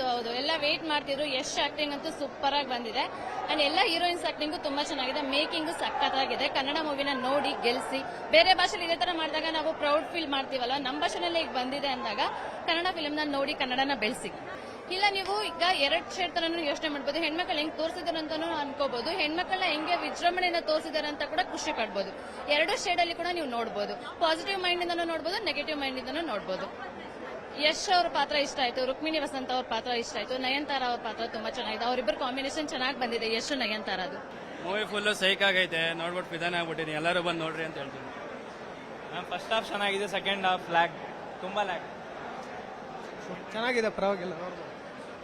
ಹೌದು ಎಲ್ಲ ವೇಟ್ ಮಾಡ್ತಿದ್ರು. ಯಶ್ ಆಕ್ಟಿಂಗ್ ಅಂತೂ ಸೂಪರ್ ಆಗಿ ಬಂದಿದೆ ಅಂಡ್ ಎಲ್ಲ ಹೀರೋಯಿನ್ಸ್ ಆಕ್ಟಿಂಗು ತುಂಬಾ ಚೆನ್ನಾಗಿದೆ. ಮೇಕಿಂಗ್ ಸಖತ್ತಾಗಿದೆ. ಕನ್ನಡ ಮೂವಿನ ನೋಡಿ ಗೆಲ್ಸಿ. ಬೇರೆ ಭಾಷೆಲಿ ಇದೇ ತರ ಮಾಡಿದಾಗ ನಾವು ಪ್ರೌಡ್ ಫೀಲ್ ಮಾಡ್ತೀವಲ್ಲ, ನಮ್ಮ ಭಾಷೆನಲ್ಲೇ ಈಗ ಬಂದಿದೆ ಅಂದಾಗ ಕನ್ನಡ ಫಿಲ್ಮ್ನ ನೋಡಿ ಕನ್ನಡನ ಬೆಳೆಸಿ. ಇಲ್ಲ ನೀವು ಈಗ ಎರಡ್ ಶೇಡ್ ತರನು ಯೋಚನೆ ಮಾಡ್ಬೋದು. ಹೆಣ್ಮಕ್ಳು ಹೆಂಗ್ ತೋರಿಸಿದಾರೆ ಅಂತಾನು ಅನ್ಕೋಬಹುದು, ಹೆಣ್ಮಕ್ಳನ್ನ ಹೆಂಗೆ ವಿಜೃಂಭಣೆಯಿಂದ ತೋರಿಸಿದಾರೆ ಅಂತ ಕೂಡ ಖುಷಿ ಪಡ್ಬೋದು. ಎರಡು ಶೇಡ್ ಅಲ್ಲಿ ಕೂಡ ನೀವು ನೋಡಬಹುದು. ಪಾಸಿಟಿವ್ ಮೈಂಡ್ ಇಂದನೂ ನೋಡಬಹುದು, ನೆಗೆಟಿವ್ ಮೈಂಡ್ ಇಂದನೂ ನೋಡಬಹುದು. ಯಶ್ ಅವ್ರ ಪಾತ್ರ ಇಷ್ಟ ಆಯ್ತು, ರುಕ್ಮಿಣಿ ವಸಂತ ಅವ್ರ ಪಾತ್ರ ಇಷ್ಟ ಆಯ್ತು, ನಯನತಾರ ಅವ್ರ ಪಾತ್ರ ತುಂಬಾ ಚೆನ್ನಾಗಿದೆ. ಅವರಿಬ್ಬರು ಕಾಂಬಿನೇಷನ್ ಚೆನ್ನಾಗಿ ಬಂದಿದೆ, ಯಶ್ ನಯನತಾರದು. ಮೂವಿ ಫುಲ್ಲು ಸೈಕ್ ಆಗೈತೆ, ನೋಡ್ಬಿಟ್ಟು ವಿಧಾನ ಆಗ್ಬಿಟ್ಟಿನಿ. ಎಲ್ಲರೂ ಬಂದು ನೋಡ್ರಿ ಅಂತ ಹೇಳ್ತೀನಿ. ಫಸ್ಟ್ ಹಾಫ್ ಚೆನ್ನಾಗಿದೆ, ಸೆಕೆಂಡ್ ಹಾಫ್ ಲ್ಯಾಗ್, ತುಂಬಾ ಲ್ಯಾಗ್. ಚೆನ್ನಾಗಿದೆ, ಪರವಾಗಿಲ್ಲ.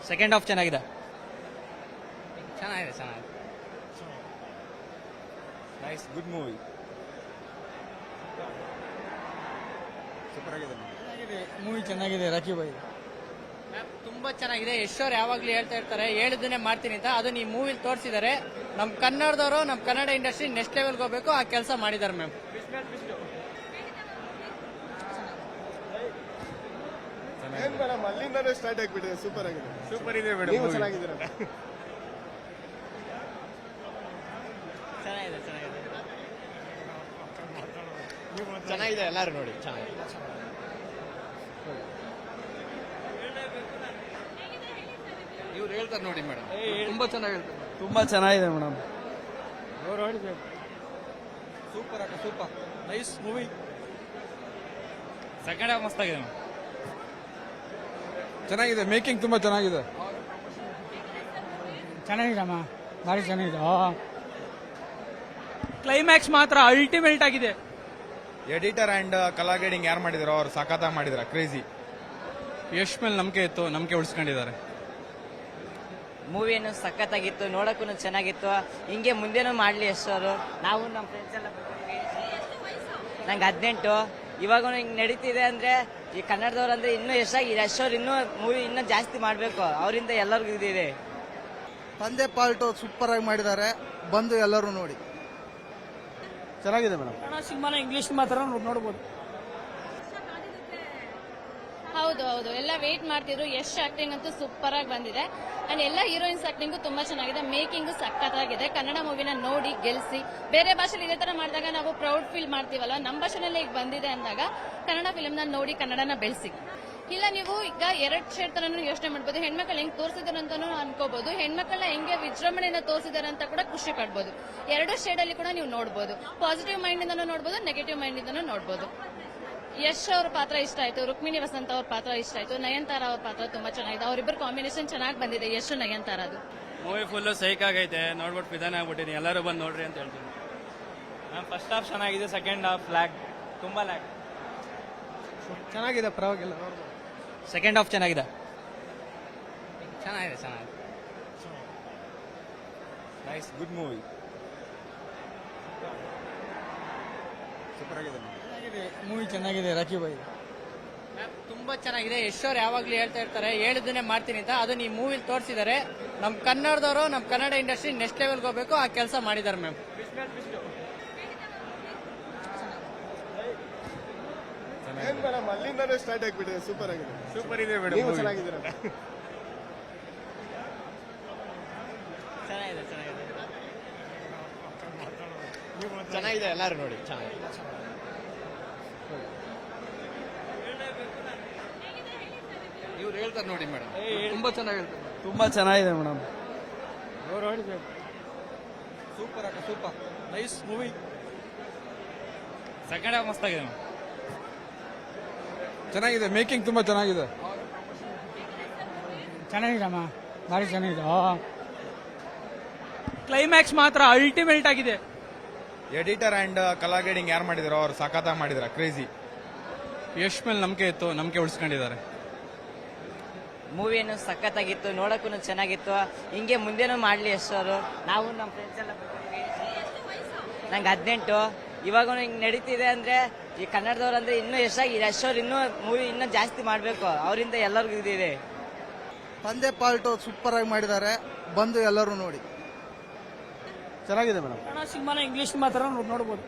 ಸೆಕೆಂಡ್ ಹಾಫ್ ಚೆನ್ನಾಗಿದೆ. Nice, good movie. ಸೂಪರ್ ಆಗಿದೆ ಮೂವಿ, ಚೆನ್ನಾಗಿದೆ. ರಾಕಿ ಬಾಯ್ ತುಂಬಾ ಚೆನ್ನಾಗಿದೆ. ಯಶ್ ಅವ್ರು ಯಾವಾಗ್ಲೂ ಹೇಳ್ತಾ ಇರ್ತಾರೆ, ಹೇಳಿದ್ದನ್ನೇ ಮಾಡ್ತೀನಿ ಅಂತ. ಅದನ್ನ ಈ ಮೂವಿಲಿ ತೋರಿಸಿದ್ದಾರೆ. ನಮ್ ಕನ್ನಡದವರು, ನಮ್ ಕನ್ನಡ ಇಂಡಸ್ಟ್ರಿ ನೆಕ್ಸ್ಟ್ ಲೆವೆಲ್ಗೆ ಹೋಗ್ಬೇಕು, ಆ ಕೆಲಸ ಮಾಡಿದ್ದಾರೆ ಮ್ಯಾಮ್. ಮೇಡಮ್, ಅಲ್ಲಿಂದಾನೇ ಸ್ಟಾರ್ಟ್ ಆಗ್ಬಿಟ್ಟಿದೆ. ಸೂಪರ್ ಆಗಿದೆ. ಸೂಪರ್ ಇದೆ ಮೇಡಮ್. ನೀವು ಚೆನ್ನಾಗಿದ್ದೀರ. ಚೆನ್ನಾಗಿದೆ, ಎಲ್ಲರೂ ನೋಡಿ. ಚೆನ್ನಾಗಿದೆ. ಇವ್ರು ಹೇಳ್ತಾರೆ ನೋಡಿ ಮೇಡಮ್, ತುಂಬಾ ಚೆನ್ನಾಗಿ ಹೇಳ್ತಾರೆ. ತುಂಬಾ ಚೆನ್ನಾಗಿದೆ ಮೇಡಮ್. ಸೂಪರ್ ಅಕ್ಕ, super nice movie. Second half ಮಸ್ತಾಗಿದೆ. ಚೆನ್ನಾಗಿದೆ, ಮೇಕಿಂಗ್ ತುಂಬಾ ಚೆನ್ನಾಗಿದೆ. ಚೆನ್ನಾಗಿದಮ್ಮ, ಭಾರಿ ಚೆನ್ನಾಗಿದೆ. ಕ್ಲೈಮ್ಯಾಕ್ಸ್ ಮಾತ್ರ ಅಲ್ಟಿಮೇಟ್ ಆಗಿದೆ. ಎಡಿಟರ್ ಅಂಡ್ ಕಲರ್ ಗ್ರೇಡಿಂಗ್ ಯಾರು ಮಾಡಿದಾರೋ ಅವ್ರು ಸಖತ್ತಾಗಿ ಮಾಡಿದಾರೆ. ಕ್ರೇಜಿ. ಯಶ್ ಮೇಲೆ ನಂಬಿಕೆ ಇತ್ತು, ನಂಬಿಕೆ ಉಳಿಸ್ಕೊಂಡಿದ್ದಾರೆ. ಮೂವಿಯನ್ನು ಸಖತ್ತಾಗಿತ್ತು, ನೋಡಕ್ಕೂ ಚೆನ್ನಾಗಿತ್ತು. ಹಿಂಗೆ ಮುಂದೆನೂ ಮಾಡ್ಲಿ ಯಶ್ ಅವರು. ನಾವು ನಮ್ಮ ಫ್ರೆಂಡ್ಸ್ ಎಲ್ಲ ನಂಗೆ 18. ಇವಾಗ ಹಿಂಗ್ ನಡೀತಿದೆ ಅಂದ್ರೆ ಈ ಕನ್ನಡದವ್ರು ಅಂದ್ರೆ ಇನ್ನೂ ಯಶ್ ಅವ್ರು ಇನ್ನೂ ಮೂವಿ ಇನ್ನೂ ಜಾಸ್ತಿ ಮಾಡ್ಬೇಕು. ಅವರಿಂದ ಎಲ್ಲರಿಗೂ ಇದಿದೆ. ತಂದೆ ಪಾಲ್ಟು ಸೂಪರ್ ಆಗಿ ಮಾಡಿದ್ದಾರೆ, ಬಂದು ಎಲ್ಲರೂ ನೋಡಿ. ಚೆನ್ನಾಗಿದೆ ಮೇಡಮ್. ಕನ್ನಡ ಸಿನಿಮಾನ ಇಂಗ್ಲಿಷ್ ಮಾತ್ರ ನೋಡ್ಬೋದು. ಹೌದು ಎಲ್ಲ ವೇಟ್ ಮಾಡ್ತಿದ್ರು. ಯಶ್ ಆಕ್ಟಿಂಗ್ ಅಂತೂ ಸೂಪರ್ ಆಗಿ ಬಂದಿದೆ ಅಂಡ್ ಎಲ್ಲ ಹೀರೋಯಿನ್ಸ್ ಆಕ್ಟಿಂಗು ತುಂಬಾ ಚೆನ್ನಾಗಿದೆ. ಮೇಕಿಂಗ್ ಸಖತ್ತಾಗಿದೆ. ಕನ್ನಡ ಮೂವಿನ ನೋಡಿ ಗೆಲ್ಸಿ. ಬೇರೆ ಭಾಷೆಲಿ ಇದೇ ತರ ಮಾಡಿದಾಗ ನಾವು ಪ್ರೌಡ್ ಫೀಲ್ ಮಾಡ್ತೀವಲ್ಲ, ನಮ್ಮ ಭಾಷೆನಲ್ಲೇ ಈಗ ಬಂದಿದೆ ಅಂದಾಗ ಕನ್ನಡ ಫಿಲ್ಮ್ನ ನೋಡಿ ಕನ್ನಡನ ಬೆಳೆಸಿ. ಇಲ್ಲ ನೀವು ಈಗ ಎರಡ್ ಶೇಡ್ ತರನು ಯೋಚನೆ ಮಾಡ್ಬೋದು. ಹೆಣ್ಮಕ್ಳು ಹೆಂಗ್ ತೋರಿಸಿದಾರೆ ಅಂತಾನು ಅನ್ಕೋಬಹುದು, ಹೆಣ್ಮಕ್ಳನ್ನ ಹೆಂಗೆ ವಿಜೃಂಭಣೆಯಿಂದ ತೋರಿಸಿದಾರೆ ಅಂತ ಕೂಡ ಖುಷಿ ಪಡ್ಬೋದು. ಎರಡು ಶೇಡ್ ಅಲ್ಲಿ ಕೂಡ ನೀವು ನೋಡಬಹುದು. ಪಾಸಿಟಿವ್ ಮೈಂಡ್ ಇಂದನೂ ನೋಡಬಹುದು, ನೆಗೆಟಿವ್ ಮೈಂಡ್ ಇಂದನೂ ನೋಡಬಹುದು. ಯಶ್ ಅವ್ರ ಪಾತ್ರ ಇಷ್ಟ ಆಯ್ತು, ರುಕ್ಮಿಣಿ ವಸಂತ ಅವ್ರ ಪಾತ್ರ ಇಷ್ಟ ಆಯ್ತು, ನಯನತಾರ ಅವ್ರ ಪಾತ್ರ ತುಂಬಾ ಚೆನ್ನಾಗಿದೆ. ಅವರಿಬ್ಬರು ಕಾಂಬಿನೇಷನ್ ಚೆನ್ನಾಗಿ ಬಂದಿದೆ, ಯಶ್ ನಯನತಾರದು. ಮೂವಿ ಫುಲ್ಲು ಸೈಕ್ ಆಗೈತೆ, ನೋಡ್ಬಿಟ್ಟು ವಿಧಾನ ಆಗ್ಬಿಟ್ಟಿನಿ. ಎಲ್ಲರೂ ಬಂದು ನೋಡ್ರಿ ಅಂತ ಹೇಳ್ತೀನಿ. ಫಸ್ಟ್ ಹಾಫ್ ಚೆನ್ನಾಗಿದೆ, ಸೆಕೆಂಡ್ ಹಾಫ್ ಲ್ಯಾಗ್, ತುಂಬಾ ಲ್ಯಾಗ್. ಚೆನ್ನಾಗಿದೆ, ಪರವಾಗಿಲ್ಲ. ಸೆಕೆಂಡ್ ಹಾಫ್ ಚೆನ್ನಾಗಿದೆ. Nice, good movie. ಸೂಪರ್ ಆಗಿದೆ ಮೂವಿ, ಚೆನ್ನಾಗಿದೆ. ರಾಕಿ ಬಾಯ್ ತುಂಬಾ ಚೆನ್ನಾಗಿದೆ. ಯಶ್ ಅವ್ರು ಯಾವಾಗ್ಲೂ ಹೇಳ್ತಾ ಇರ್ತಾರೆ, ಹೇಳಿದ್ದನ್ನೇ ಮಾಡ್ತೀನಿ ಅಂತ. ಅದನ್ನ ಈ ಮೂವಿಲಿ ತೋರಿಸಿದ್ದಾರೆ. ನಮ್ ಕನ್ನಡದವರು, ನಮ್ ಕನ್ನಡ ಇಂಡಸ್ಟ್ರಿ ನೆಕ್ಸ್ಟ್ ಲೆವೆಲ್ಗೆ ಹೋಗ್ಬೇಕು, ಆ ಕೆಲಸ ಮಾಡಿದ್ದಾರೆ ಮ್ಯಾಮ್. ಮೇಡಮ್, ಅಲ್ಲಿಂದಾನೇ ಸ್ಟಾರ್ಟ್ ಆಗ್ಬಿಟ್ಟಿದೆ. ಸೂಪರ್ ಆಗಿದೆ. ಸೂಪರ್ ಇದೆ ಮೇಡಮ್. ನೀವು ಚೆನ್ನಾಗಿದ್ದೀರ. ಚೆನ್ನಾಗಿದೆ, ಎಲ್ಲರೂ ನೋಡಿ. ಚೆನ್ನಾಗಿದೆ. ಇವ್ರು ಹೇಳ್ತಾರೆ ನೋಡಿ ಮೇಡಮ್, ತುಂಬಾ ಚೆನ್ನಾಗಿ ಹೇಳ್ತಾರೆ. ತುಂಬಾ ಚೆನ್ನಾಗಿದೆ ಮೇಡಮ್. ಸೂಪರ್ ಅಕ್ಕ, super nice movie. Second half ಮಸ್ತಾಗಿದೆ. ಚೆನ್ನಾಗಿದೆ, ಮೇಕಿಂಗ್ ತುಂಬಾ ಚೆನ್ನಾಗಿದೆ. ಚೆನ್ನಾಗಿದಮ್ಮ, ಭಾರಿ ಚೆನ್ನಾಗಿದೆ. ಕ್ಲೈಮ್ಯಾಕ್ಸ್ ಮಾತ್ರ ಅಲ್ಟಿಮೇಟ್ ಆಗಿದೆ. ಎಡಿಟರ್ ಅಂಡ್ ಕಲರ್ ಗ್ರೇಡಿಂಗ್ ಯಾರು ಮಾಡಿದಾರೋ ಅವ್ರು ಸಖತ್ತಾಗಿ ಮಾಡಿದಾರೆ. ಕ್ರೇಜಿ. ಯಶ್ ಮೇಲೆ ನಂಬಿಕೆ ಇತ್ತು, ನಂಬಿಕೆ ಉಳಿಸ್ಕೊಂಡಿದ್ದಾರೆ. ಮೂವಿಯನ್ನು ಸಖತ್ತಾಗಿತ್ತು, ನೋಡಕ್ಕೂ ಚೆನ್ನಾಗಿತ್ತು. ಹಿಂಗೆ ಮುಂದೆನೂ ಮಾಡ್ಲಿ ಯಶ್ ಅವರು. ನಾವು ನಮ್ಮ ಫ್ರೆಂಡ್ಸ್ ಎಲ್ಲ ನಂಗೆ 18. ಇವಾಗ ಹಿಂಗ್ ನಡೀತಿದೆ ಅಂದ್ರೆ ಈ ಕನ್ನಡದವ್ರು ಅಂದ್ರೆ ಇನ್ನೂ ಯಶ್ ಅವ್ರು ಇನ್ನೂ ಮೂವಿ ಇನ್ನೂ ಜಾಸ್ತಿ ಮಾಡ್ಬೇಕು. ಅವರಿಂದ ಎಲ್ಲರಿಗೂ ಇದಿದೆ. ತಂದೆ ಪಾಲ್ಟು ಸೂಪರ್ ಆಗಿ ಮಾಡಿದ್ದಾರೆ, ಬಂದು ಎಲ್ಲರೂ ನೋಡಿ. ಚೆನ್ನಾಗಿದೆ ಮೇಡಮ್. ಕನ್ನಡ ಸಿನಿಮಾನ ಇಂಗ್ಲಿಷ್ ಮಾತ್ರ ನೋಡ್ಬೋದು.